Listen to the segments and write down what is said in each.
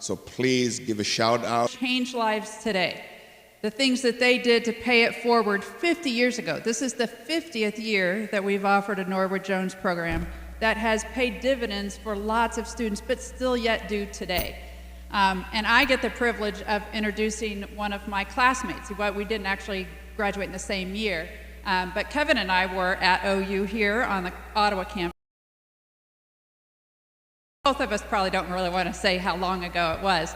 So please give a shout out. Change lives today. The things that they did to pay it forward 50 years ago. This is the 50th year that we've offered a Norwood Jones program that has paid dividends for lots of students, but still yet do today. And I get the privilege of introducing one of my classmates. We didn't actually graduate in the same year, but Kevin and I were at OU here on the Ottawa campus. Both of us probably don't really want to say how long ago it was.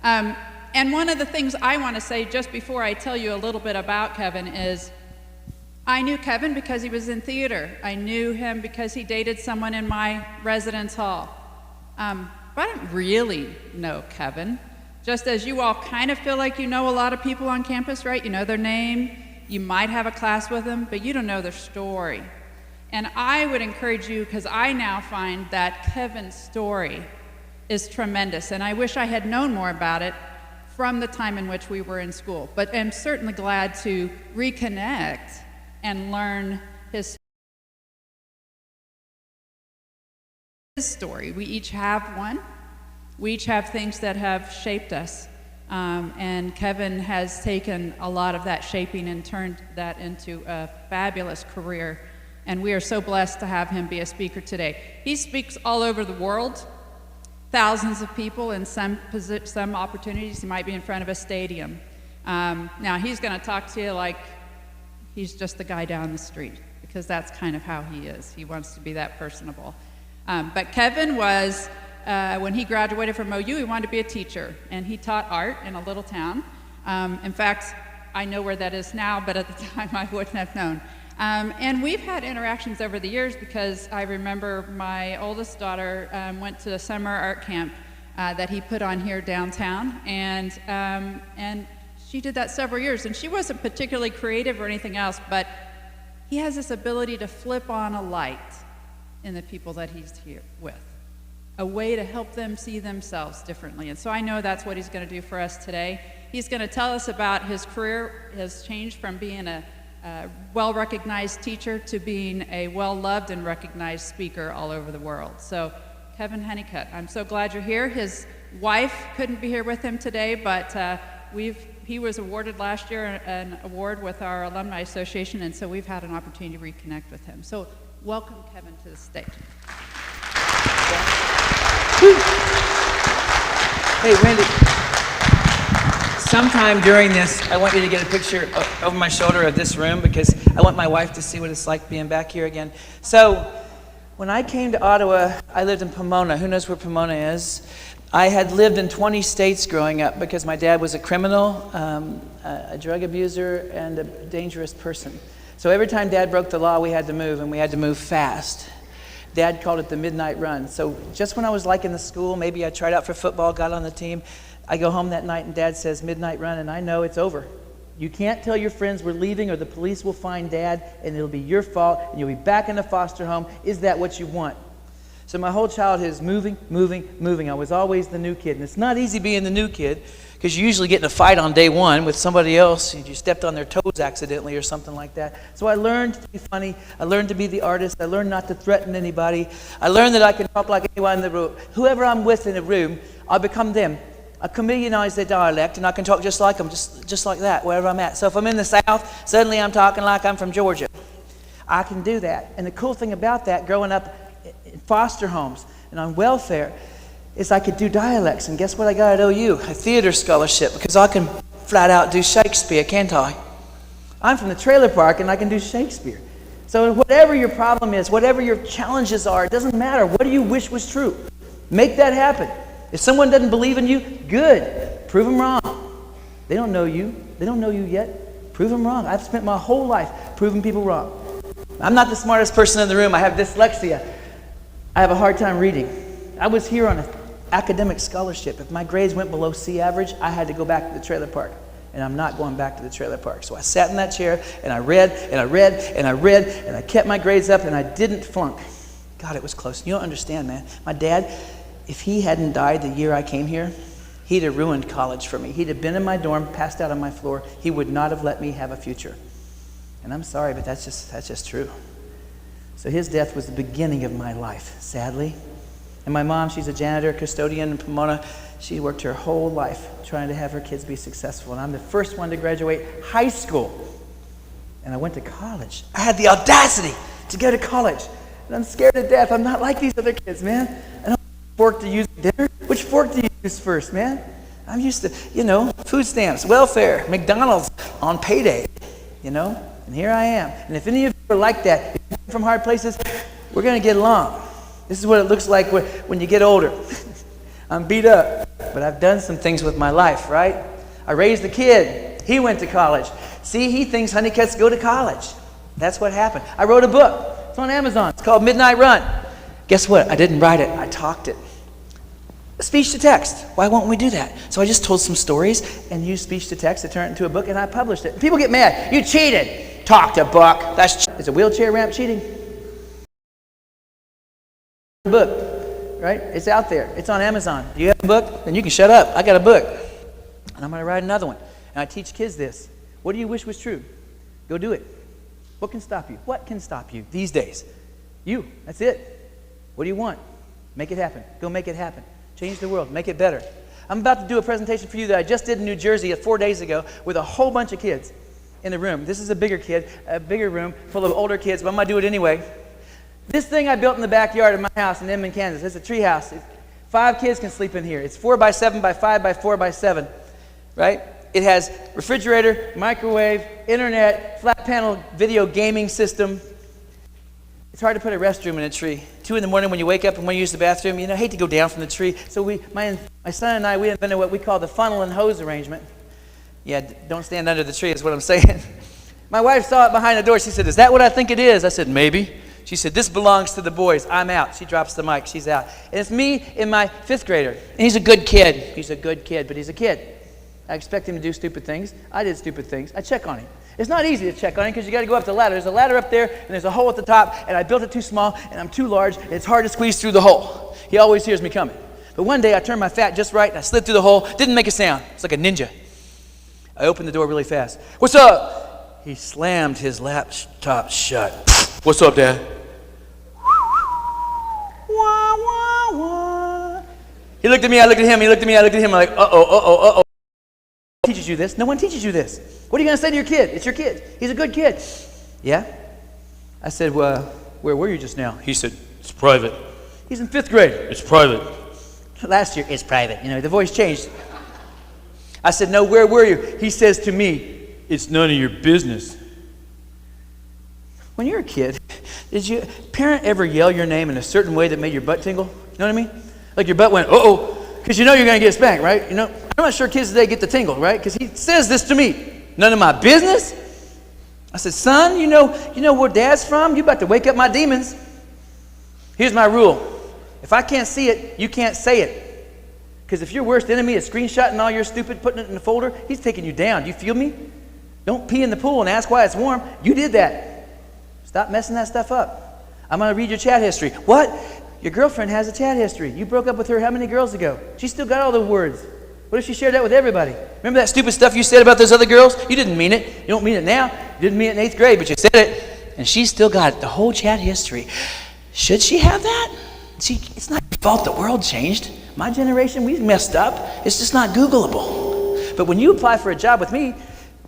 And one of the things I want to say just before I tell you a little bit about Kevin is I knew Kevin because he was in theater. I knew him because he dated someone in my residence hall. But I didn't really know Kevin. Just as you all kind of feel like you know a lot of people on campus, right? You know their name, you might have a class with them, but you don't know their story. And I would encourage you, because I now find that Kevin's story is tremendous, and I wish I had known more about it from the time in which we were in school. But I'm certainly glad to reconnect and learn his story. We each have one. We each have things that have shaped us. And Kevin has taken a lot of that shaping and turned that into a fabulous career. And we are so blessed to have him be a speaker today. He speaks all over the world, thousands of people in some opportunities. He might be in front of a stadium. Now he's going to talk to you like he's just the guy down the street, because that's kind of how he is. He wants to be that personable. But Kevin was, when he graduated from OU, he wanted to be a teacher, and he taught art in a little town. In fact, I know where that is now, but at the time I wouldn't have known. And we've had interactions over the years, because I remember my oldest daughter went to a summer art camp that he put on here downtown, and she did that several years, and she wasn't particularly creative or anything else, but he has this ability to flip on a light in the people that he's here with, a way to help them see themselves differently. And so I know that's what he's going to do for us today. He's going to tell us about his career has changed from being a well-recognized teacher to being a well-loved and recognized speaker all over the world. So, Kevin Honeycutt, I'm so glad you're here. His wife couldn't be here with him today, but he was awarded last year an award with our Alumni Association, and so we've had an opportunity to reconnect with him. So, welcome Kevin to the stage. Hey, Wendy. Sometime during this, I want you to get a picture over my shoulder of this room, because I want my wife to see what it's like being back here again. So, when I came to Ottawa, I lived in Pomona. Who knows where Pomona is? I had lived in 20 states growing up because my dad was a criminal, a drug abuser, and a dangerous person. So every time Dad broke the law, we had to move, and we had to move fast. Dad called it the midnight run. So just when I was like in the school, maybe I tried out for football, got on the team, I go home that night and Dad says midnight run, and I know it's over. You can't tell your friends we're leaving, or the police will find Dad and it'll be your fault and you'll be back in the foster home. Is that what you want? So my whole childhood is moving, moving, moving. I was always the new kid, and it's not easy being the new kid, because you usually get in a fight on day one with somebody else. You stepped on their toes accidentally or something like that. So I learned to be funny. I learned to be the artist. I learned not to threaten anybody. I learned that I can talk like anyone in the room. Whoever I'm with in the room, I'll become them. I chameleonize their dialect, and I can talk just like them, just like that, wherever I'm at. So if I'm in the South, suddenly I'm talking like I'm from Georgia. I can do that. And the cool thing about that, growing up in foster homes and on welfare, is I could do dialects. And guess what I got at OU? A theater scholarship, because I can flat out do Shakespeare, can't I? I'm from the trailer park, and I can do Shakespeare. So whatever your problem is, whatever your challenges are, it doesn't matter. What do you wish was true? Make that happen. If someone doesn't believe in you, good. Prove them wrong. They don't know you. They don't know you yet. Prove them wrong. I've spent my whole life proving people wrong. I'm not the smartest person in the room. I have dyslexia. I have a hard time reading. I was here on an academic scholarship. If my grades went below C average, I had to go back to the trailer park. And I'm not going back to the trailer park. So I sat in that chair, and I read, and I read, and I read, and I kept my grades up, and I didn't flunk. God, it was close. You don't understand, man. My dad, if he hadn't died the year I came here, he'd have ruined college for me. He'd have been in my dorm, passed out on my floor. He would not have let me have a future. And I'm sorry, but that's just true. So his death was the beginning of my life, sadly. And my mom, she's a janitor, custodian in Pomona. She worked her whole life trying to have her kids be successful. And I'm the first one to graduate high school. And I went to college. I had the audacity to go to college. And I'm scared to death. I'm not like these other kids, man. I don't have a fork to use at dinner. Which fork do you use first, man? I'm used to, food stamps, welfare, McDonald's on payday, And here I am. And if any of you are like that, if you're from hard places, we're going to get along. This is what it looks like when you get older. I'm beat up, but I've done some things with my life, right? I raised a kid. He went to college. See, he thinks honeycuts go to college. That's what happened. I wrote a book. It's on Amazon. It's called Midnight Run. Guess what? I didn't write it. I talked it. Speech to text. Why won't we do that? So I just told some stories and used speech to text to turn it into a book, and I published it. People get mad. You cheated. Talked a book. Is a wheelchair ramp cheating? Book, right? It's out there. It's on Amazon. Do you have a book? Then you can shut up. I got a book. And I'm going to write another one. And I teach kids this. What do you wish was true? Go do it. What can stop you? What can stop you these days? You. That's it. What do you want? Make it happen. Go make it happen. Change the world. Make it better. I'm about to do a presentation for you that I just did in New Jersey 4 days ago with a whole bunch of kids in the room. This is a bigger room full of older kids, but I'm going to do it anyway. This thing I built in the backyard of my house in Inman, Kansas. It's a tree house. 5 kids can sleep in here. It's 4 by 7 by 5 by 4 by 7, right? It has refrigerator, microwave, internet, flat panel video gaming system. It's hard to put a restroom in a tree. 2 in the morning when you wake up and when you use the bathroom, I hate to go down from the tree. So my son and I, we invented what we call the funnel and hose arrangement. Yeah, don't stand under the tree is what I'm saying. My wife saw it behind the door. She said, "Is that what I think it is?" I said, "Maybe." She said, "This belongs to the boys. I'm out." She drops the mic. She's out. And it's me and my 5th grader. And he's a good kid. He's a good kid, but he's a kid. I expect him to do stupid things. I did stupid things. I check on him. It's not easy to check on him because you got to go up the ladder. There's a ladder up there, and there's a hole at the top, and I built it too small, and I'm too large, and it's hard to squeeze through the hole. He always hears me coming. But one day I turned my fat just right, and I slid through the hole. Didn't make a sound. It's like a ninja. I opened the door really fast. "What's up?" He slammed his laptop shut. "What's up, Dad?" Wah, wah, wah. He looked at me, I looked at him, he looked at me, I looked at him, I'm like, uh-oh. Teaches you this? No one teaches you this. What are you going to say to your kid? It's your kid. He's a good kid. Yeah? I said, "Well, where were you just now?" He said, "It's private." He's in 5th grade. "It's private." Last year, "It's private." The voice changed. I said, "No, where were you?" He says to me, "It's none of your business." When you're a kid, did your parent ever yell your name in a certain way that made your butt tingle? You know what I mean? Like your butt went, "Uh-oh," because you're going to get spanked, right? I'm not sure kids today get the tingle, right? Because he says this to me, "None of my business." I said, "Son, you know where Dad's from? You about to wake up my demons." Here's my rule. If I can't see it, you can't say it. Because if your worst enemy is screenshotting all your stupid, putting it in a folder, he's taking you down. Do you feel me? Don't pee in the pool and ask why it's warm. You did that. Stop messing that stuff up. I'm going to read your chat history. What? Your girlfriend has a chat history. You broke up with her how many girls ago? She still got all the words. What if she shared that with everybody? Remember that stupid stuff you said about those other girls? You didn't mean it. You don't mean it now. You didn't mean it in 8th grade, but you said it. And she still got the whole chat history. Should she have that? See, it's not your fault the world changed. My generation, we messed up. It's just not Googleable. But when you apply for a job with me,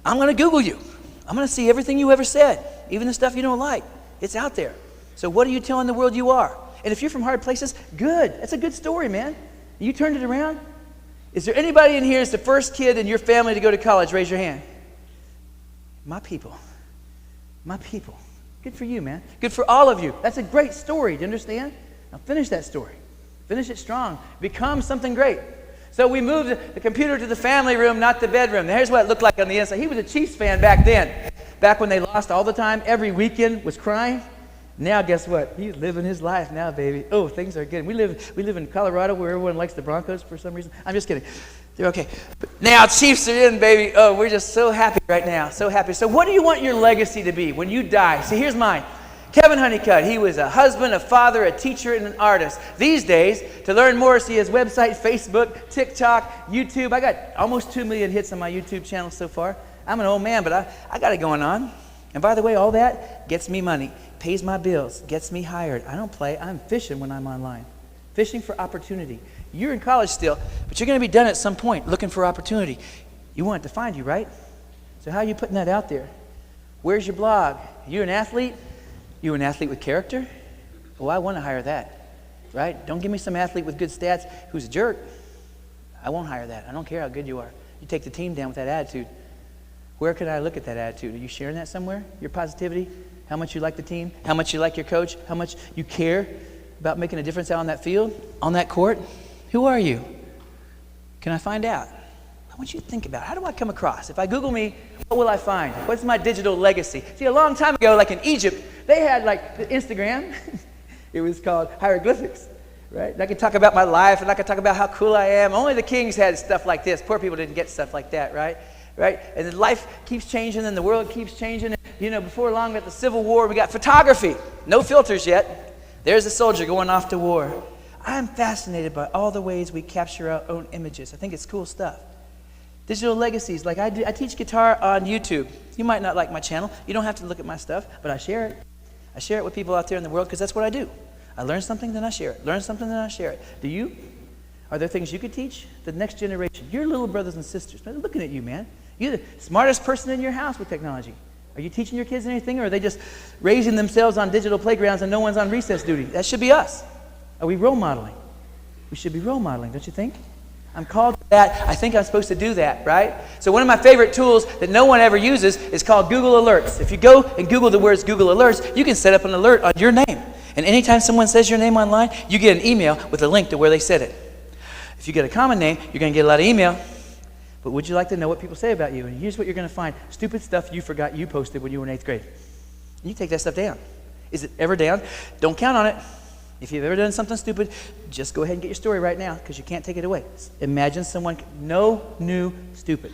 I'm going to Google you. I'm going to see everything you ever said, even the stuff you don't like. It's out there. So what are you telling the world you are? And if you're from hard places, good. That's a good story, man. You turned it around. Is there anybody in here that's the first kid in your family to go to college? Raise your hand. My people. My people. Good for you, man. Good for all of you. That's a great story. Do you understand? Now finish that story. Finish it strong. Become something great. So we moved the computer to the family room, not the bedroom. Now here's what it looked like on the inside. He was a Chiefs fan back then. Back when they lost all the time, every weekend was crying. Now guess what? He's living his life now, baby. Oh, things are good. We live in Colorado where everyone likes the Broncos for some reason. I'm just kidding. They're okay. But now Chiefs are in, baby. Oh, we're just so happy right now. So happy. So what do you want your legacy to be when you die? See, here's mine. Kevin Honeycutt, he was a husband, a father, a teacher, and an artist. These days, to learn more, see his website, Facebook, TikTok, YouTube. I got almost 2 million hits on my YouTube channel so far. I'm an old man, but I got it going on. And by the way, all that gets me money, pays my bills, gets me hired. I don't play. I'm fishing when I'm online. Fishing for opportunity. You're in college still, but you're going to be done at some point looking for opportunity. You want it to find you, right? So how are you putting that out there? Where's your blog? You an athlete? You an athlete with character? Well, I want to hire that, right? Don't give me some athlete with good stats who's a jerk. I won't hire that. I don't care how good you are. You take the team down with that attitude. Where can I look at that attitude? Are you sharing that somewhere? Your positivity? How much you like the team? How much you like your coach? How much you care about making a difference out on that field? On that court? Who are you? Can I find out? I want you to think about it. How do I come across? If I Google me, what will I find? What's my digital legacy? See, a long time ago, like in Egypt, they had like the Instagram. It was called hieroglyphics, right? And I could talk about my life, and I could talk about how cool I am. Only the kings had stuff like this. Poor people didn't get stuff like that, right? Right? And then life keeps changing, and the world keeps changing. Before long, we got the Civil War. We got photography. No filters yet. There's a soldier going off to war. I'm fascinated by all the ways we capture our own images. I think it's cool stuff. Digital legacies, like I do. I teach guitar on YouTube. You might not like my channel. You don't have to look at my stuff, but I share it. I share it with people out there in the world because that's what I do. I learn something, then I share it. Learn something, then I share it. Do you? Are there things you could teach the next generation? Your little brothers and sisters. Man, looking at you, man. You're the smartest person in your house with technology. Are you teaching your kids anything, or are they just raising themselves on digital playgrounds and no one's on recess duty? That should be us. Are we role modeling? We should be role modeling, don't you think? I'm called to that. I think I'm supposed to do that, right? So one of my favorite tools that no one ever uses is called Google Alerts. If you go and Google the words Google Alerts, you can set up an alert on your name. And anytime someone says your name online, you get an email with a link to where they said it. If you get a common name, you're going to get a lot of email. But would you like to know what people say about you? And here's what you're going to find. Stupid stuff you forgot you posted when you were in 8th grade. And you take that stuff down. Is it ever down? Don't count on it. If you've ever done something stupid, just go ahead and get your story right now because you can't take it away. Imagine someone, no new stupid.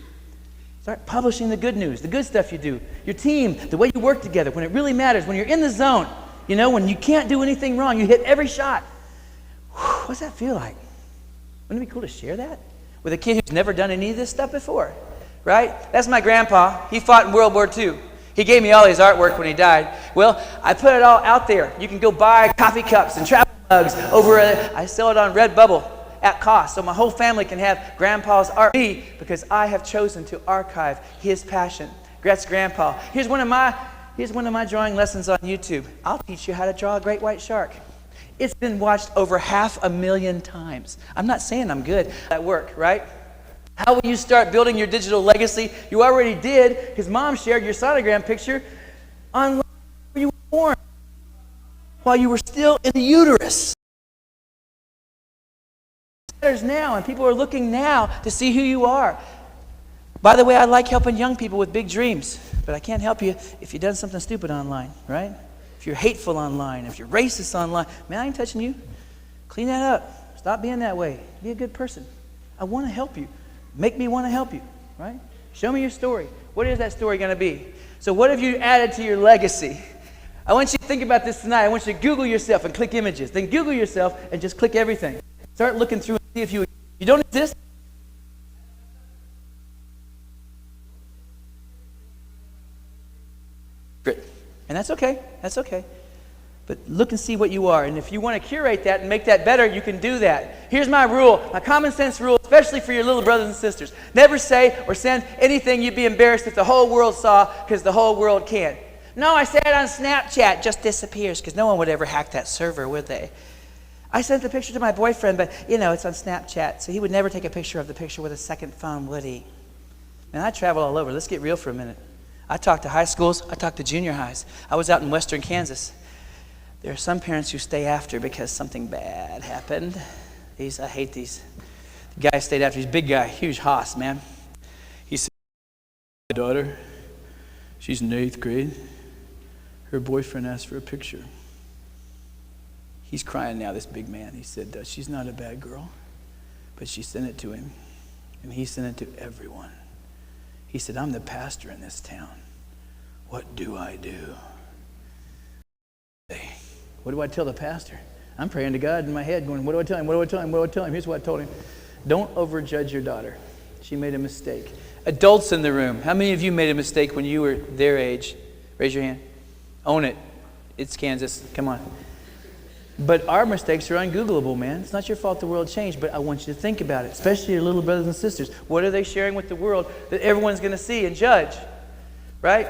Start publishing the good news, the good stuff you do. Your team, the way you work together, when it really matters, when you're in the zone, when you can't do anything wrong, you hit every shot. What's that feel like? Wouldn't it be cool to share that with a kid who's never done any of this stuff before, right? That's my grandpa. He fought in World War II. He gave me all his artwork when he died. Well, I put it all out there. You can go buy coffee cups and travel mugs I sell it on Redbubble at cost, so my whole family can have Grandpa's art. Me, because I have chosen to archive his passion. That's Grandpa. Here's one of my drawing lessons on YouTube. I'll teach you how to draw a great white shark. It's been watched over 500,000 times. I'm not saying I'm good at work, right? How will you start building your digital legacy? You already did, because Mom shared your sonogram picture online when you were born, while you were still in the uterus. It matters now, and people are looking now to see who you are. By the way, I like helping young people with big dreams, but I can't help you if you've done something stupid online, right? If you're hateful online, if you're racist online, man, I ain't touching you. Clean that up. Stop being that way. Be a good person. I want to help you. Make me want to help you, right? Show me your story. What is that story going to be? So what have you added to your legacy? I want you to think about this tonight. I want you to Google yourself and click images. Then Google yourself and just click everything. Start looking through and see if you don't exist. And that's okay. That's okay. But look and see what you are. And if you want to curate that and make that better, you can do that. Here's my rule, my common sense rule, especially for your little brothers and sisters. Never say or send anything you'd be embarrassed if the whole world saw, because the whole world can. No, I said it on Snapchat, just disappears, because no one would ever hack that server, would they? I sent the picture to my boyfriend, but, it's on Snapchat, so he would never take a picture of the picture with a second phone, would he? Man, I travel all over. Let's get real for a minute. I talk to high schools. I talk to junior highs. I was out in western Kansas. There are some parents who stay after because something bad happened. I hate these. The guy stayed after. He's a big guy, huge hoss, man. He said, my daughter, she's in 8th grade. Her boyfriend asked for a picture. He's crying now, this big man. He said, she's not a bad girl, but she sent it to him, and he sent it to everyone. He said, I'm the pastor in this town. What do I do? What do I tell the pastor? I'm praying to God in my head going, what do I tell him? What do I tell him? What do I tell him? Here's what I told him. Don't overjudge your daughter. She made a mistake. Adults in the room, how many of you made a mistake when you were their age? Raise your hand. Own it. It's Kansas. Come on. But our mistakes are ungoogleable, man. It's not your fault the world changed, but I want you to think about it, especially your little brothers and sisters. What are they sharing with the world that everyone's going to see and judge? Right?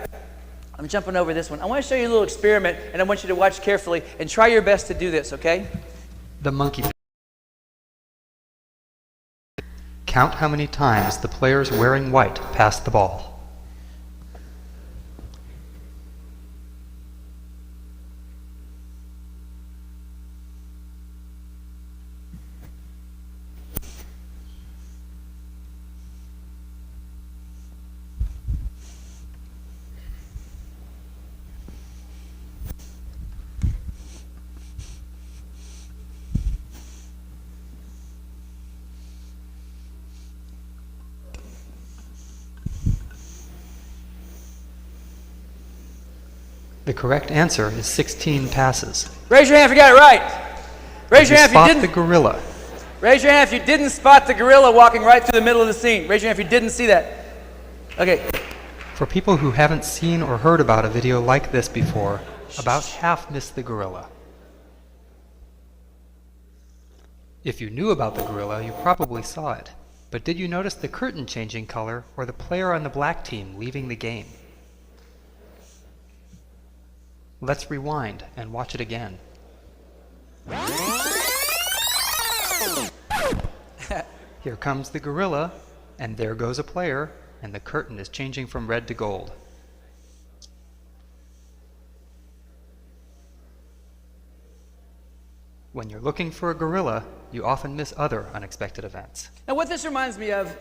I'm jumping over this one. I want to show you a little experiment, and I want you to watch carefully and try your best to do this, okay? The monkey. Count how many times the players wearing white pass the ball. The correct answer is 16 passes. Raise your hand if you got it right. Raise your hand if you didn't. Spot the gorilla. Raise your hand if you didn't spot the gorilla walking right through the middle of the scene. Raise your hand if you didn't see that. Okay. For people who haven't seen or heard about a video like this before, about half missed the gorilla. If you knew about the gorilla, you probably saw it. But did you notice the curtain changing color or the player on the black team leaving the game? Let's rewind and watch it again. Here comes the gorilla, and there goes a player, and the curtain is changing from red to gold. When you're looking for a gorilla, you often miss other unexpected events. Now what this reminds me of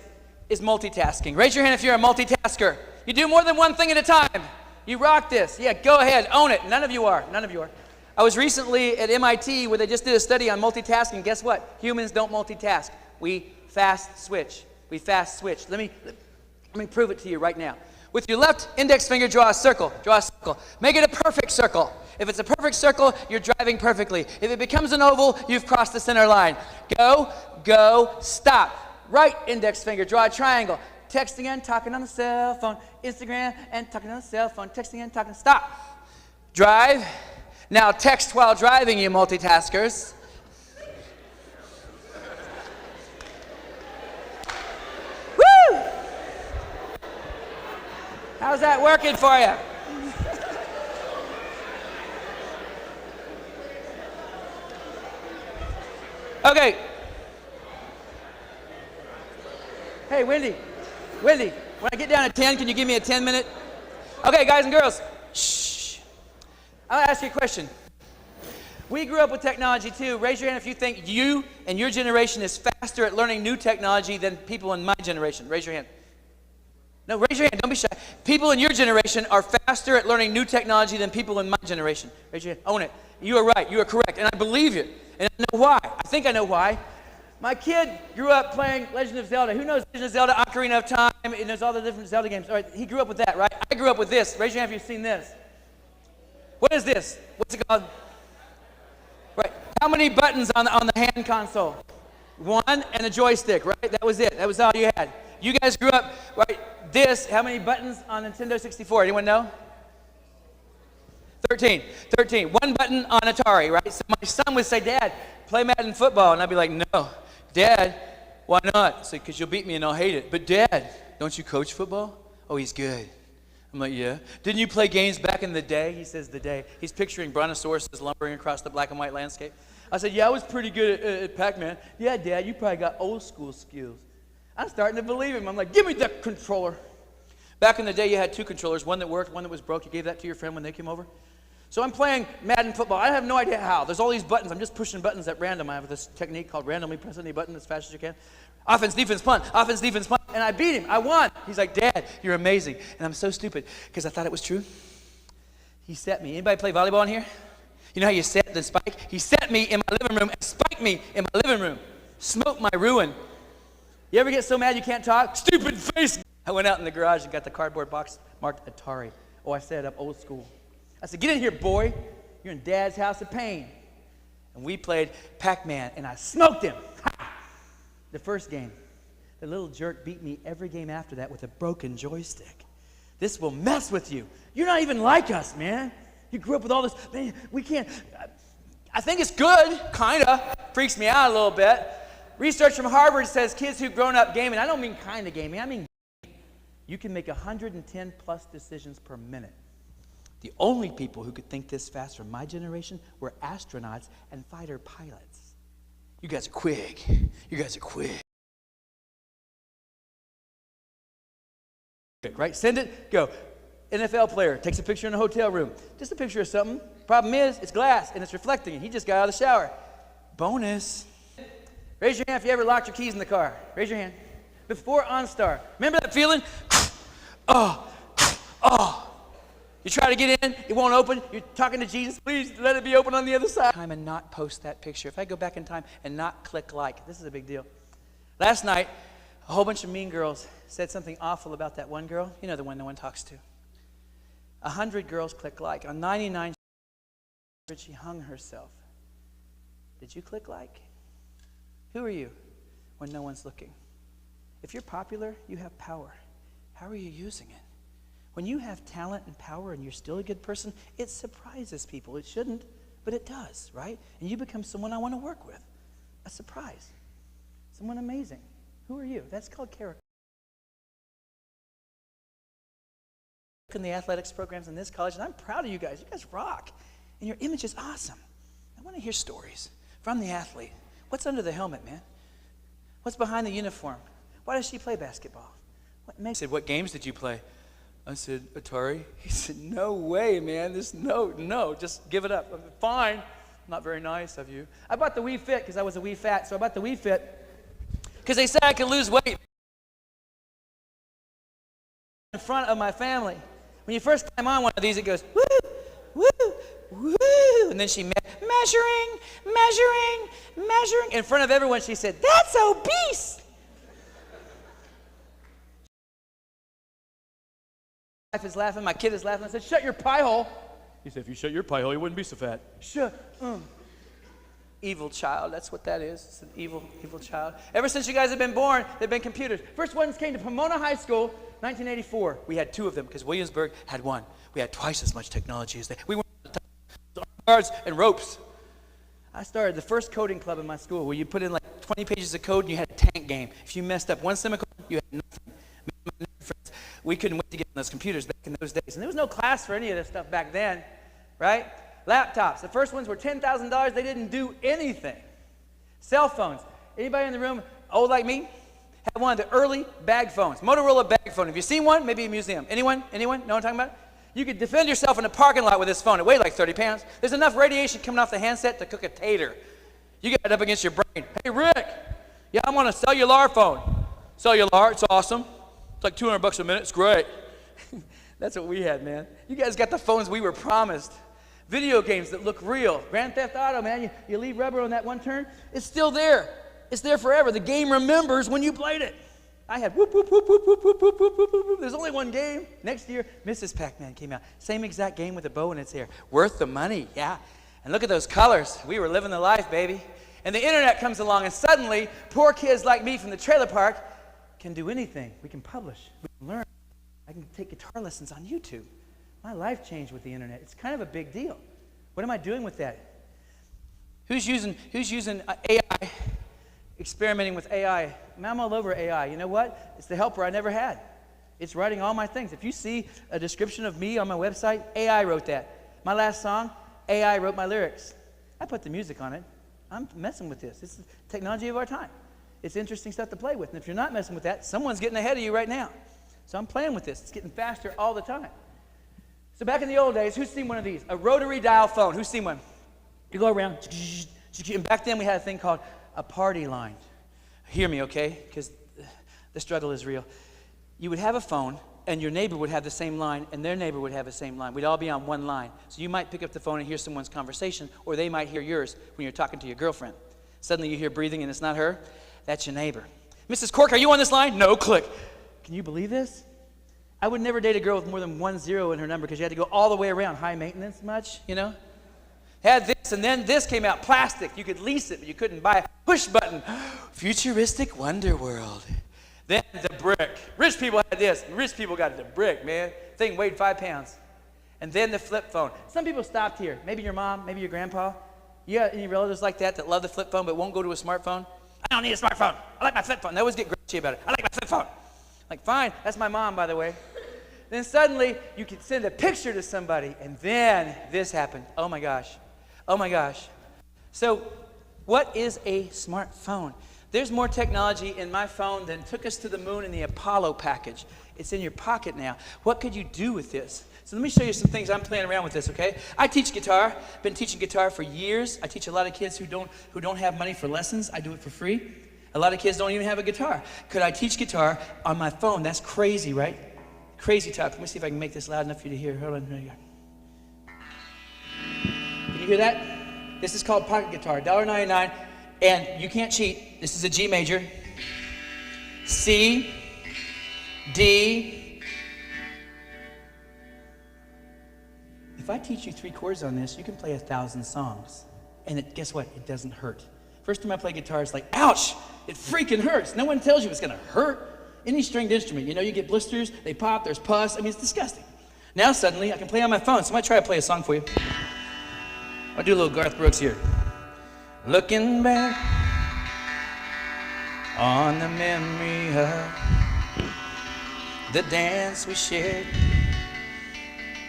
is multitasking. Raise your hand if you're a multitasker. You do more than one thing at a time. You rock this. Yeah, go ahead, own it. None of you are. None of you are. I was recently at MIT where they just did a study on multitasking. Guess what? Humans don't multitask. We fast switch. We fast switch. Let me prove it to you right now. With your left index finger, draw a circle. Draw a circle. Make it a perfect circle. If it's a perfect circle, you're driving perfectly. If it becomes an oval, you've crossed the center line. Go, go, stop. Right index finger, draw a triangle. Texting and talking on the cell phone. Instagram and talking on the cell phone. Texting and talking. Stop. Drive. Now text while driving, you multitaskers. Woo! How's that working for you? Okay. Hey, Wendy, when I get down to 10, can you give me a 10-minute? Okay, guys and girls, shh. I'll ask you a question. We grew up with technology too. Raise your hand if you think you and your generation is faster at learning new technology than people in my generation. Raise your hand. No, raise your hand, don't be shy. People in your generation are faster at learning new technology than people in my generation. Raise your hand, own it. You are right, you are correct, and I believe you. And I know why. I think I know why. My kid grew up playing Legend of Zelda. Who knows Legend of Zelda, Ocarina of Time? He knows all the different Zelda games. All right, he grew up with that, right? I grew up with this. Raise your hand if you've seen this. What is this? What's it called? Right. How many buttons on the hand console? One and a joystick, right? That was it. That was all you had. You guys grew up, right? This, how many buttons on Nintendo 64? Anyone know? 13. One button on Atari, right? So my son would say, Dad, play Madden football. And I'd be like, no. Dad, why not? Say, because you'll beat me and I'll hate it. But Dad, don't you coach football? Oh, he's good. I'm like, yeah. Didn't you play games back in the day? He says the day. He's picturing brontosauruses lumbering across the black and white landscape. I said, yeah, I was pretty good at Pac-Man. Yeah, Dad, you probably got old school skills. I'm starting to believe him. I'm like, give me that controller. Back in the day, you had two controllers, one that worked, one that was broke. You gave that to your friend when they came over. So I'm playing Madden football. I have no idea how. There's all these buttons. I'm just pushing buttons at random. I have this technique called randomly press any button as fast as you can. Offense, defense, punt. Offense, defense, punt. And I beat him. I won. He's like, Dad, you're amazing. And I'm so stupid because I thought it was true. He set me. Anybody play volleyball in here? You know how you set the spike? He set me in my living room and spiked me in my living room. Smoked my ruin. You ever get so mad you can't talk? Stupid face. I went out in the garage and got the cardboard box marked Atari. Oh, I set it up old school. I said, get in here, boy. You're in Dad's house of pain. And we played Pac-Man, and I smoked him. Ha! The first game. The little jerk beat me every game after that with a broken joystick. This will mess with you. You're not even like us, man. You grew up with all this. Man, we can't. I think it's good, kind of. Freaks me out a little bit. Research from Harvard says kids who've grown up gaming, I don't mean kind of gaming, I mean you can make 110 plus decisions per minute. The only people who could think this fast from my generation were astronauts and fighter pilots. You guys are quick. You guys are quick. Right? Send it, go. NFL player takes a picture in a hotel room. Just a picture of something. Problem is, it's glass and it's reflecting, and he just got out of the shower. Bonus. Raise your hand if you ever locked your keys in the car. Raise your hand. Before OnStar. Remember that feeling? Oh. You try to get in, it won't open. You're talking to Jesus, please let it be open on the other side. Time and not post that picture. If I go back in time and not click like, this is a big deal. Last night, a whole bunch of mean girls said something awful about that one girl. You know, the one no one talks to. 100 girls click like. On 99, she hung herself. Did you click like? Who are you when no one's looking? If you're popular, you have power. How are you using it? When you have talent and power and you're still a good person, it surprises people. It shouldn't, but it does, right? And you become someone I want to work with. A surprise. Someone amazing. Who are you? That's called character. In the athletics programs in this college, and I'm proud of you guys. You guys rock. And your image is awesome. I want to hear stories from the athlete. What's under the helmet, man? What's behind the uniform? Why does she play basketball? He said, what games did you play? I said, Atari. He said, no way, man. No, just give it up. I said, fine. Not very nice of you. I bought the Wii Fit because I was a Wii Fat, so I bought the Wii Fit because they said I could lose weight in front of my family. When you first climb on one of these, it goes, woo, woo, woo. And then she measuring. In front of everyone, she said, that's obese. My wife is laughing, my kid is laughing. I said, shut your pie hole. He said, if you shut your pie hole, you wouldn't be so fat. Shut. Evil child, that's what that is. It's an evil child. Ever since you guys have been born, they've been computers. First ones came to Pomona High School, 1984. We had 2 of them because Williamsburg had 1. We had twice as much technology as they. We went to guards and ropes. I started the first coding club in my school where you put in like 20 pages of code and you had a tank game. If you messed up one semicolon, you had nothing. We couldn't wait to get on those computers back in those days. And there was no class for any of this stuff back then, right? Laptops. The first ones were $10,000. They didn't do anything. Cell phones. Anybody in the room old like me? Had one of the early bag phones. Motorola bag phone. Have you seen one? Maybe a museum. Anyone? Know what I'm talking about? You could defend yourself in a parking lot with this phone. It weighed like 30 pounds. There's enough radiation coming off the handset to cook a tater. You got it up against your brain. Hey, Rick. Yeah, I'm on a cellular phone. Cellular, it's awesome. It's like $200 a minute. It's great. That's what we had, man. You guys got the phones we were promised. Video games that look real. Grand Theft Auto, man. You leave rubber on that one turn. It's still there. It's there forever. The game remembers when you played it. I had whoop, whoop, whoop, whoop, whoop, whoop, whoop, whoop, whoop, whoop. There's only one game. Next year, Mrs. Pac-Man came out. Same exact game with a bow in its hair. Worth the money, yeah. And look at those colors. We were living the life, baby. And the internet comes along, and suddenly, poor kids like me from the trailer park can do anything. We can publish. We can learn. I can take guitar lessons on YouTube. My life changed with the internet. It's kind of a big deal. What am I doing with that? Who's using AI? Experimenting with AI. I'm all over AI. You know what? It's the helper I never had. It's writing all my things. If you see a description of me on my website, AI wrote that. My last song, AI wrote my lyrics. I put the music on it. I'm messing with this. It's the technology of our time. It's interesting stuff to play with. And if you're not messing with that, someone's getting ahead of you right now. So I'm playing with this. It's getting faster all the time. So back in the old days, who's seen one of these? A rotary dial phone. Who's seen one? You go around. And back then we had a thing called a party line. Hear me, okay? Because the struggle is real. You would have a phone, and your neighbor would have the same line, and their neighbor would have the same line. We'd all be on one line. So you might pick up the phone and hear someone's conversation, or they might hear yours when you're talking to your girlfriend. Suddenly you hear breathing, and it's not her. That's your neighbor. Mrs. Cork, are you on this line? No, click. Can you believe this? I would never date a girl with more than 1 0 in her number because you had to go all the way around. High maintenance much, you know? Had this, and then this came out, plastic. You could lease it, but you couldn't buy a push button. Futuristic wonder world. Then the brick. Rich people had this. Rich people got the brick, man. Thing weighed 5 pounds. And then the flip phone. Some people stopped here. Maybe your mom, maybe your grandpa. You got any relatives like that love the flip phone but won't go to a smartphone? I don't need a smartphone. I like my flip phone. They always get grouchy about it. I like my flip phone. Like, fine, that's my mom, by the way. Then suddenly, you can send a picture to somebody, and then this happened. Oh my gosh. Oh my gosh. So, what is a smartphone? There's more technology in my phone than took us to the moon in the Apollo package. It's in your pocket now. What could you do with this? So let me show you some things I'm playing around with this, okay? I teach guitar. Been teaching guitar for years. I teach a lot of kids who don't have money for lessons. I do it for free. A lot of kids don't even have a guitar. Could I teach guitar on my phone? That's crazy, right? Crazy talk. Let me see if I can make this loud enough for you to hear. Hold on. There you go. Can you hear that? This is called pocket guitar, $1.99, and you can't cheat. This is a G major, C, D. If I teach you 3 chords on this, you can play 1,000 songs. And guess what? It doesn't hurt. First time I play guitar, it's like, ouch! It freaking hurts. No one tells you it's going to hurt. Any stringed instrument, you get blisters, they pop, there's pus. I mean, it's disgusting. Now suddenly, I can play on my phone, so I might try to play a song for you. I'll do a little Garth Brooks here. Looking back on the memory of the dance we shared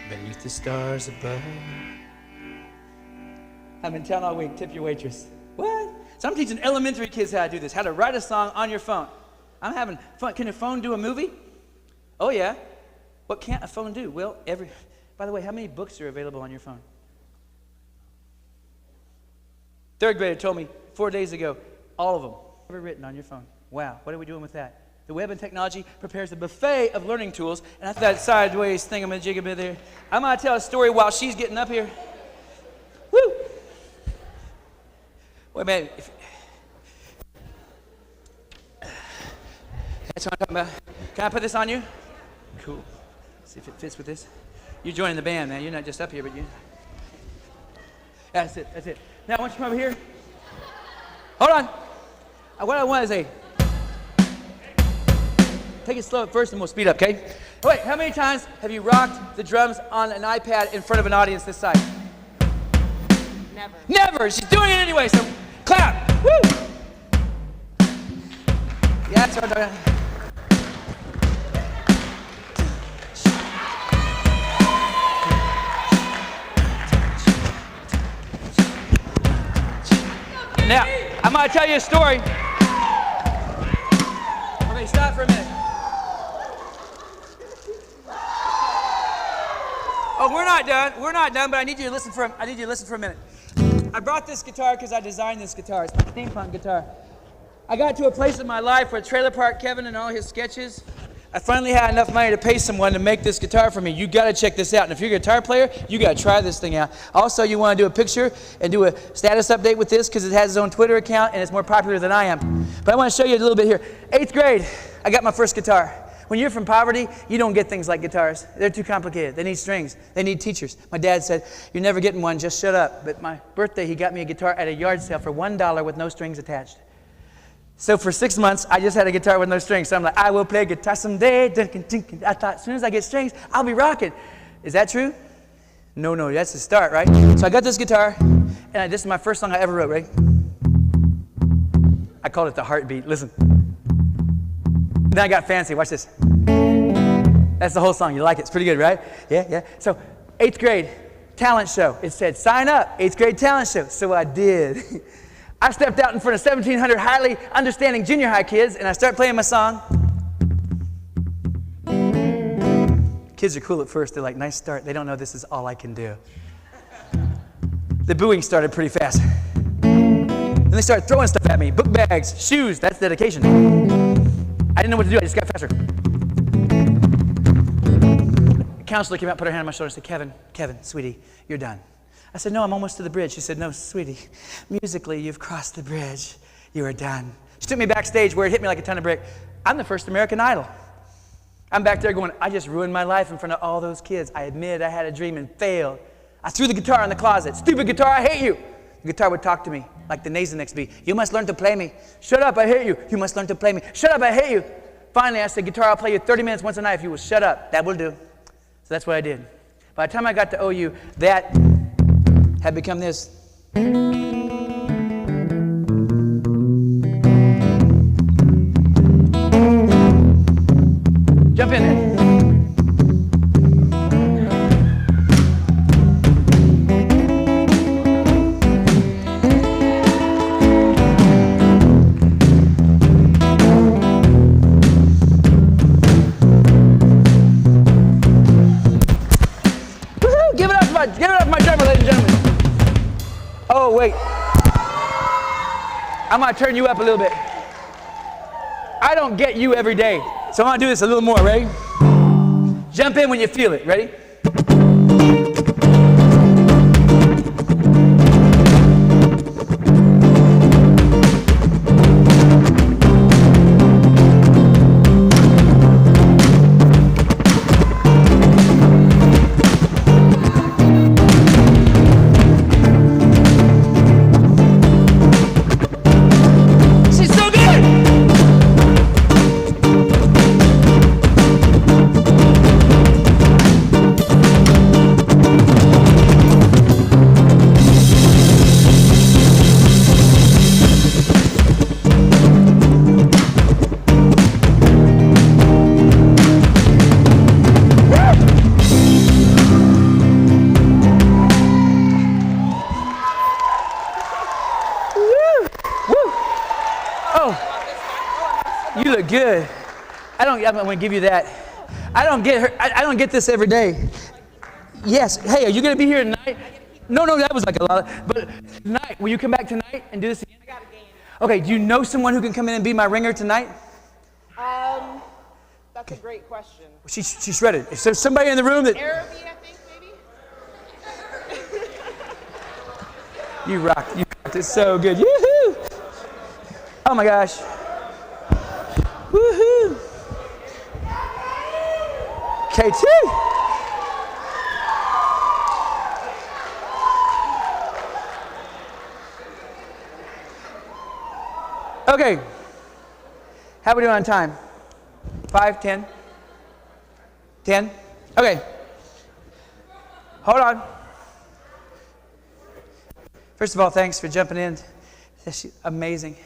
beneath the stars above. I'm in town all week. Tip your waitress. What? So I'm teaching elementary kids how to do this, how to write a song on your phone. I'm having fun. Can a phone do a movie? Oh, yeah. What can't a phone do? Well, by the way, how many books are available on your phone? 3rd grader told me 4 days ago, all of them ever written on your phone. Wow, what are we doing with that? The web and technology prepares a buffet of learning tools, and that's that sideways thingamajigabit there. I'm going to tell a story while she's getting up here. Woo! Wait a minute. That's what I'm talking about. Can I put this on you? Cool. See if it fits with this. You're joining the band, man. You're not just up here, but you. That's it. That's it. Now, I want you to come over here. Hold on. What I want is take it slow at first, and we'll speed up, okay? Wait, how many times have you rocked the drums on an iPad in front of an audience this size? Never. Never. She's doing it anyway, so clap. Woo! Yeah, that's what I'm talking about. Now, I'm going to tell you a story. Okay, stop for a minute. Oh, we're not done. We're not done, but I need you to listen for a minute. I brought this guitar because I designed this guitar. It's my steampunk guitar. I got to a place in my life where Trailer Park Kevin and all his sketches, I finally had enough money to pay someone to make this guitar for me. You got to check this out. And if you're a guitar player, you got to try this thing out. Also, you want to do a picture and do a status update with this because it has its own Twitter account and it's more popular than I am. But I want to show you a little bit here. 8th grade, I got my first guitar. When you're from poverty, you don't get things like guitars. They're too complicated. They need strings. They need teachers. My dad said, "You're never getting one, just shut up." But my birthday, he got me a guitar at a yard sale for $1 with no strings attached. So for 6 months, I just had a guitar with no strings. So I'm like, I will play guitar someday. I thought, as soon as I get strings, I'll be rocking. Is that true? No, that's the start, right? So I got this guitar, and this is my first song I ever wrote, right? I called it The Heartbeat. Listen. Then I got fancy. Watch this. That's the whole song. You like it? It's pretty good, right? Yeah. So 8th grade, talent show. It said, sign up, 8th grade talent show. So I did. I stepped out in front of 1,700 highly understanding junior high kids, and I started playing my song. Kids are cool at first. They're like, nice start. They don't know this is all I can do. The booing started pretty fast. Then they started throwing stuff at me. Book bags, shoes. That's dedication. I didn't know what to do. I just got faster. The counselor came out, put her hand on my shoulder, and said, Kevin, sweetie, you're done. I said, no, I'm almost to the bridge. She said, no, sweetie, musically, you've crossed the bridge. You are done. She took me backstage where it hit me like a ton of brick. I'm the first American Idol. I'm back there going, I just ruined my life in front of all those kids. I admitted I had a dream and failed. I threw the guitar in the closet. Stupid guitar, I hate you. The guitar would talk to me like the Nasonex beat. You must learn to play me. Shut up, I hate you. You must learn to play me. Shut up, I hate you. Finally, I said, guitar, I'll play you 30 minutes once a night if you will shut up. That will do. So that's what I did. By the time I got to OU, that had become this. Jump in there. Woohoo! Give it up for my drummer, ladies and gentlemen. Oh, wait. I'm going to turn you up a little bit. I don't get you every day, so I'm going to do this a little more. Ready? Jump in when you feel it. Ready? She's so good! You look good. I'm going to give you that. I don't get this every day. Yes. Hey, are you going to be here tonight? No, that was like a lot. But tonight, will you come back tonight and do this again? I got a game. Okay, do you know someone who can come in and be my ringer tonight? That's a great question. She's shredded. Is there somebody in the room that... Araby, I think, maybe? You rock. You rocked it so good. Yoo-hoo! Oh my gosh. Woohoo! KT! Okay. How are we doing on time? 5, 10? 10? Okay. Hold on. First of all, thanks for jumping in. That's amazing.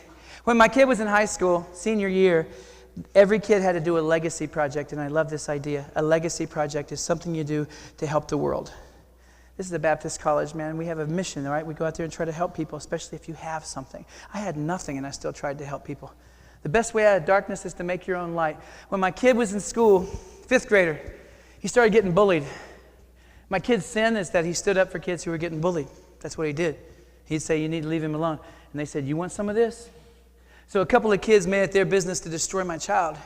When my kid was in high school, senior year, every kid had to do a legacy project, and I love this idea. A legacy project is something you do to help the world. This is a Baptist college, man. We have a mission, all right? We go out there and try to help people, especially if you have something. I had nothing, and I still tried to help people. The best way out of darkness is to make your own light. When my kid was in school, 5th grader, he started getting bullied. My kid's sin is that he stood up for kids who were getting bullied. That's what he did. He'd say, you need to leave him alone. And they said, you want some of this? So a couple of kids made it their business to destroy my child.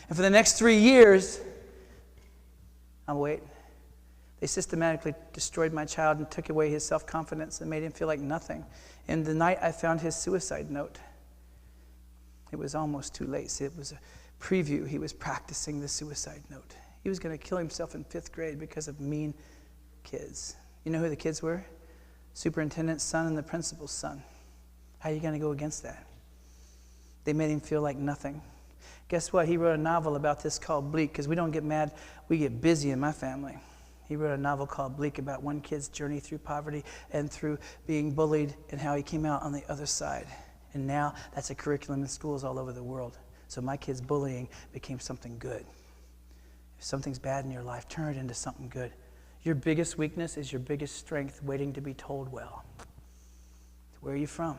And for the next 3 years, I'll wait. They systematically destroyed my child and took away his self-confidence and made him feel like nothing. And the night I found his suicide note, it was almost too late. See, it was a preview. He was practicing the suicide note. He was going to kill himself in 5th grade because of mean kids. You know who the kids were? Superintendent's son and the principal's son. How are you going to go against that? They made him feel like nothing. Guess what? He wrote a novel about this called Bleak, because we don't get mad, we get busy in my family. He wrote a novel called Bleak about one kid's journey through poverty and through being bullied and how he came out on the other side. And now that's a curriculum in schools all over the world. So my kid's bullying became something good. If something's bad in your life, turn it into something good. Your biggest weakness is your biggest strength, waiting to be told well. Where are you from?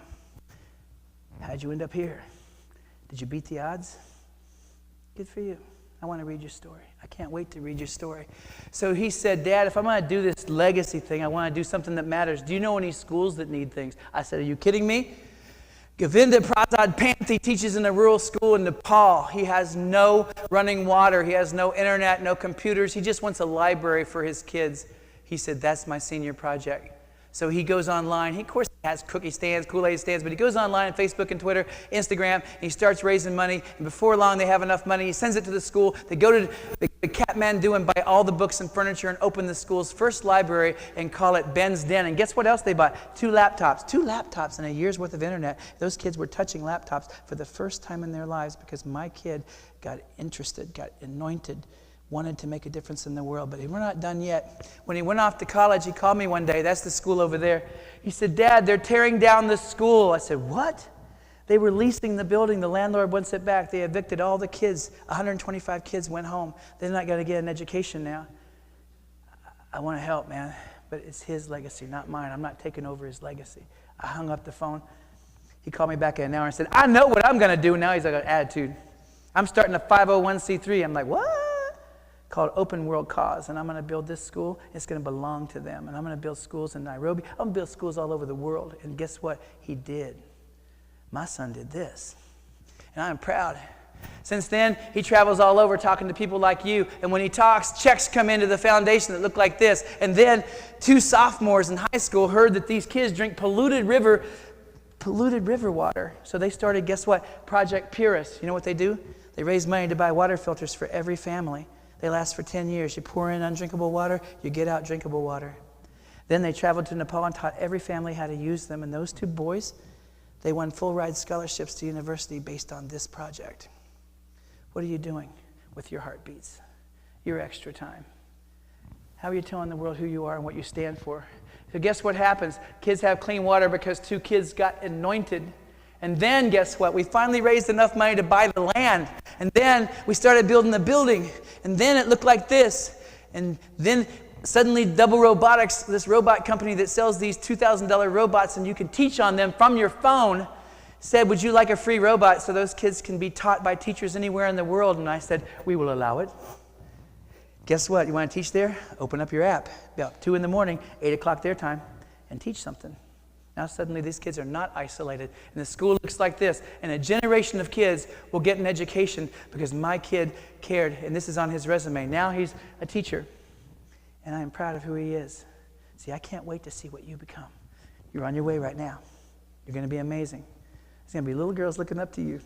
How'd you end up here? Did you beat the odds? Good for you. I want to read your story. I can't wait to read your story. So he said, Dad, if I'm going to do this legacy thing, I want to do something that matters. Do you know any schools that need things? I said, are you kidding me? Govinda Prasad Pant, he teaches in a rural school in Nepal. He has no running water. He has no internet, no computers. He just wants a library for his kids. He said, that's my senior project. So he goes online. He, of course, has cookie stands, Kool-Aid stands, but he goes online on Facebook and Twitter, Instagram, and he starts raising money. And before long, they have enough money. He sends it to the school. They go to the Kathmandu and buy all the books and furniture and open the school's first library and call it Ben's Den. And guess what else they bought? 2 laptops. 2 laptops and a year's worth of internet. Those kids were touching laptops for the first time in their lives because my kid got interested, got anointed, wanted to make a difference in the world, but we're not done yet. When he went off to college, he called me one day. That's the school over there. He said, Dad, they're tearing down the school. I said, what? They were leasing the building. The landlord wants it back. They evicted all the kids. 125 kids went home. They're not going to get an education now. I want to help, man, but it's his legacy, not mine. I'm not taking over his legacy. I hung up the phone. He called me back in an hour and said, I know what I'm going to do. Now he's like an attitude. I'm starting a 501c3. I'm like, what? Called Open World Cause, and I'm going to build this school. It's going to belong to them, and I'm going to build schools in Nairobi. I'm going to build schools all over the world, and guess what? He did. My son did this, and I'm proud. Since then, he travels all over talking to people like you, and when he talks, checks come into the foundation that look like this, and then 2 sophomores in high school heard that these kids drink polluted river water. So they started, guess what? Project Purus. You know what they do? They raise money to buy water filters for every family. They last for 10 years. You pour in undrinkable water, you get out drinkable water. Then they traveled to Nepal and taught every family how to use them. And those 2 boys, they won full ride scholarships to university based on this project. What are you doing with your heartbeats, your extra time? How are you telling the world who you are and what you stand for? So guess what happens? Kids have clean water because 2 kids got anointed. And then guess what? We finally raised enough money to buy the land. And then we started building the building. And then it looked like this. And then suddenly Double Robotics, this robot company that sells these $2,000 robots and you can teach on them from your phone, said, would you like a free robot so those kids can be taught by teachers anywhere in the world? And I said, we will allow it. Guess what? You want to teach there? Open up your app. About 2 in the morning, 8 o'clock their time, and teach something. Now suddenly these kids are not isolated. And the school looks like this. And a generation of kids will get an education because my kid cared. And this is on his resume. Now he's a teacher. And I am proud of who he is. See, I can't wait to see what you become. You're on your way right now. You're going to be amazing. There's going to be little girls looking up to you,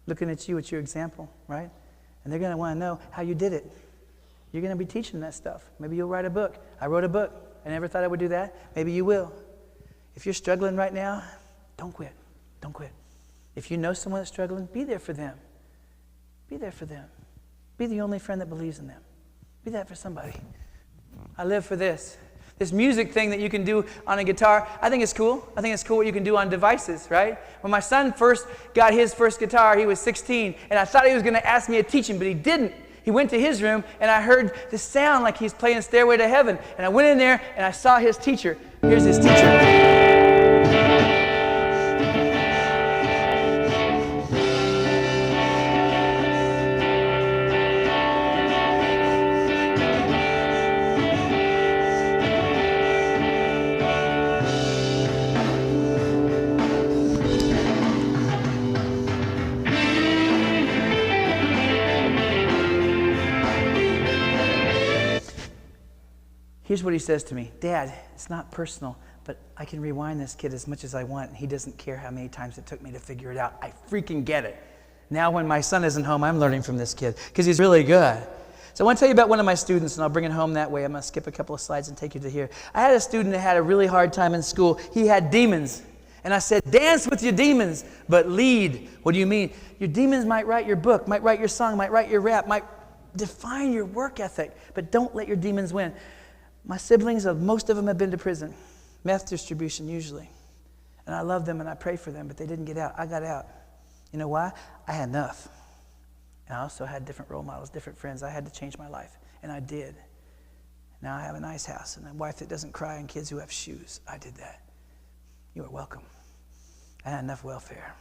looking at you, at your example, right? And they're going to want to know how you did it. You're going to be teaching that stuff. Maybe you'll write a book. I wrote a book. I never thought I would do that. Maybe you will. If you're struggling right now, don't quit. Don't quit. If you know someone that's struggling, be there for them. Be there for them. Be the only friend that believes in them. Be that for somebody. I live for this. This music thing that you can do on a guitar, I think it's cool. I think it's cool what you can do on devices, right? When my son first got his first guitar, he was 16, and I thought he was going to ask me to teach him, but he didn't. He went to his room, and I heard the sound like he's playing Stairway to Heaven. And I went in there, and I saw his teacher. Here's his teacher. Here's what he says to me. Dad, it's not personal, but I can rewind this kid as much as I want, and he doesn't care how many times it took me to figure it out. I freaking get it. Now when my son isn't home, I'm learning from this kid because he's really good. So I want to tell you about one of my students, and I'll bring it home that way. I'm going to skip a couple of slides and take you to here. I had a student that had a really hard time in school. He had demons. And I said, dance with your demons, but lead. What do you mean? Your demons might write your book, might write your song, might write your rap, might define your work ethic, but don't let your demons win. My siblings, most of them have been to prison. Meth distribution, usually. And I love them and I pray for them, but they didn't get out. I got out. You know why? I had enough. And I also had different role models, different friends. I had to change my life, and I did. Now I have a nice house and a wife that doesn't cry and kids who have shoes. I did that. You are welcome. I had enough welfare.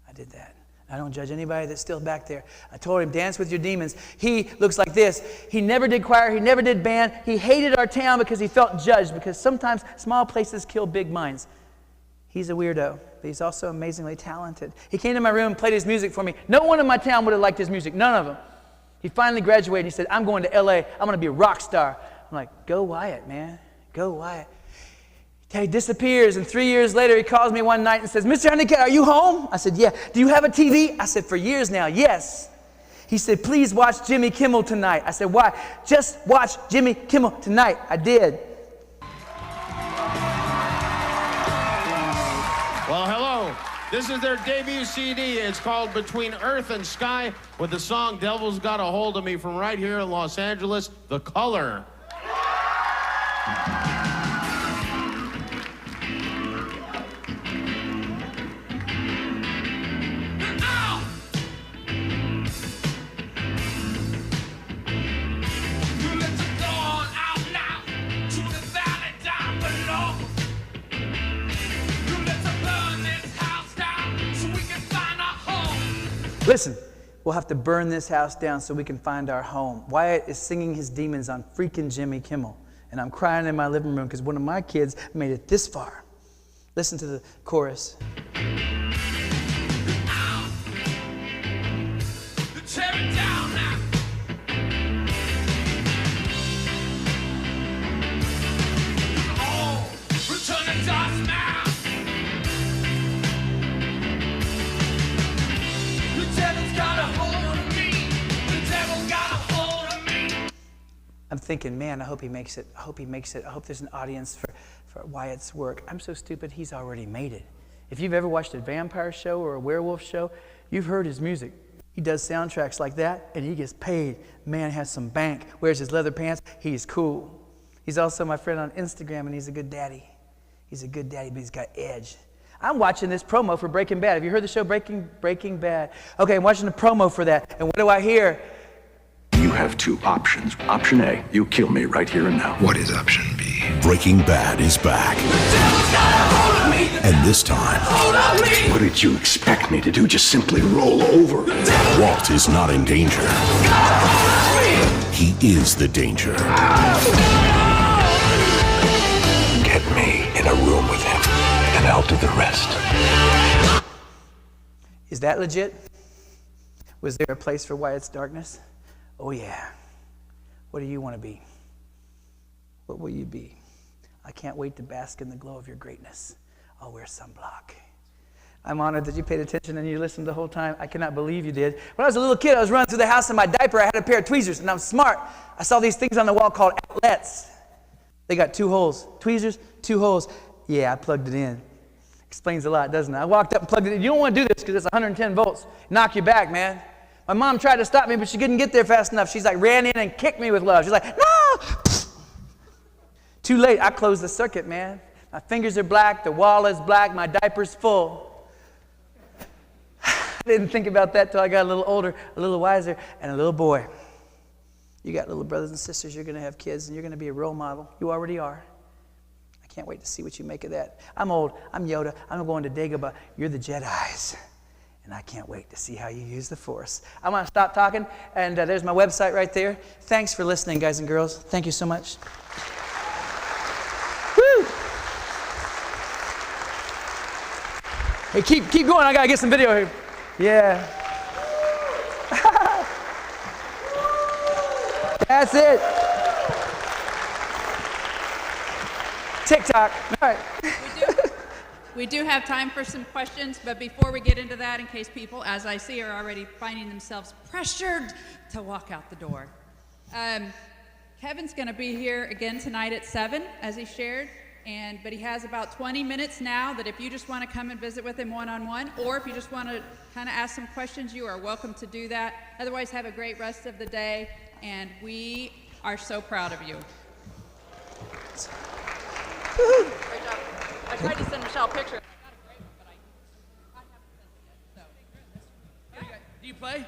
I did that. I don't judge anybody that's still back there. I told him, dance with your demons. He looks like this. He never did choir. He never did band. He hated our town because he felt judged, because sometimes small places kill big minds. He's a weirdo, but he's also amazingly talented. He came to my room and played his music for me. No one in my town would have liked his music. None of them. He finally graduated. He said, I'm going to L.A. I'm going to be a rock star. I'm like, go Wyatt, man. Go Wyatt. He disappears, and 3 years later, he calls me one night and says, Mr. Honeycutt, are you home? I said, yeah. Do you have a TV? I said, for years now, yes. He said, please watch Jimmy Kimmel tonight. I said, why? Just watch Jimmy Kimmel tonight. I did. Well, hello. This is their debut CD. It's called Between Earth and Sky, with the song Devil's Got a Hold of Me, from right here in Los Angeles, The Color. Listen, we'll have to burn this house down so we can find our home. Wyatt is singing his demons on freaking Jimmy Kimmel. And I'm crying in my living room because one of my kids made it this far. Listen to the chorus. I'm thinking, man, I hope he makes it. I hope he makes it. I hope there's an audience for Wyatt's work. I'm so stupid, he's already made it. If you've ever watched a vampire show or a werewolf show, you've heard his music. He does soundtracks like that, and he gets paid. Man has some bank, wears his leather pants. He's cool. He's also my friend on Instagram, and he's a good daddy. He's a good daddy, but he's got edge. I'm watching this promo for Breaking Bad. Have you heard the show Breaking Bad? Okay, I'm watching the promo for that, and what do I hear? You have two options. Option A, you kill me right here and now. What is option B? Breaking Bad is back. And this time, What did you expect me to do? Just simply roll over? Walt is not in danger. He is the danger. Get me in a room with him, and I'll do the rest. Is that legit? Was there a place for Wyatt's darkness? Oh yeah. What do you want to be? What will you be? I can't wait to bask in the glow of your greatness. I'll wear sunblock. I'm honored that you paid attention and you listened the whole time. I cannot believe you did. When I was a little kid, I was running through the house in my diaper. I had a pair of tweezers, and I'm smart. I saw these things on the wall called outlets. They got 2 holes. Tweezers, 2 holes. Yeah, I plugged it in. Explains a lot, doesn't it? I walked up and plugged it in. You don't want to do this because it's 110 volts. Knock you back, man. My mom tried to stop me, but she couldn't get there fast enough. She's like, ran in and kicked me with love. She's like, no! Too late. I closed the circuit, man. My fingers are black. The wall is black. My diaper's full. I didn't think about that till I got a little older, a little wiser, and a little boy. You got little brothers and sisters. You're going to have kids, and you're going to be a role model. You already are. I can't wait to see what you make of that. I'm old. I'm Yoda. I'm going to Dagobah. You're the Jedis. And I can't wait to see how you use the Force. I'm going to stop talking, and there's my website right there. Thanks for listening, guys and girls. Thank you so much. Woo! Hey, keep going. I got to get some video here. Yeah. That's it. TikTok. All right. We do have time for some questions, but before we get into that, in case people, as I see, are already finding themselves pressured to walk out the door. Kevin's going to be here again tonight at 7, as he shared, but he has about 20 minutes now that if you just want to come and visit with him one-on-one, or if you just want to kind of ask some questions, you are welcome to do that. Otherwise, have a great rest of the day, and we are so proud of you. Great job. I tried to send Michelle a picture. I got a great one, but I haven't sent it yet. So. Do you play?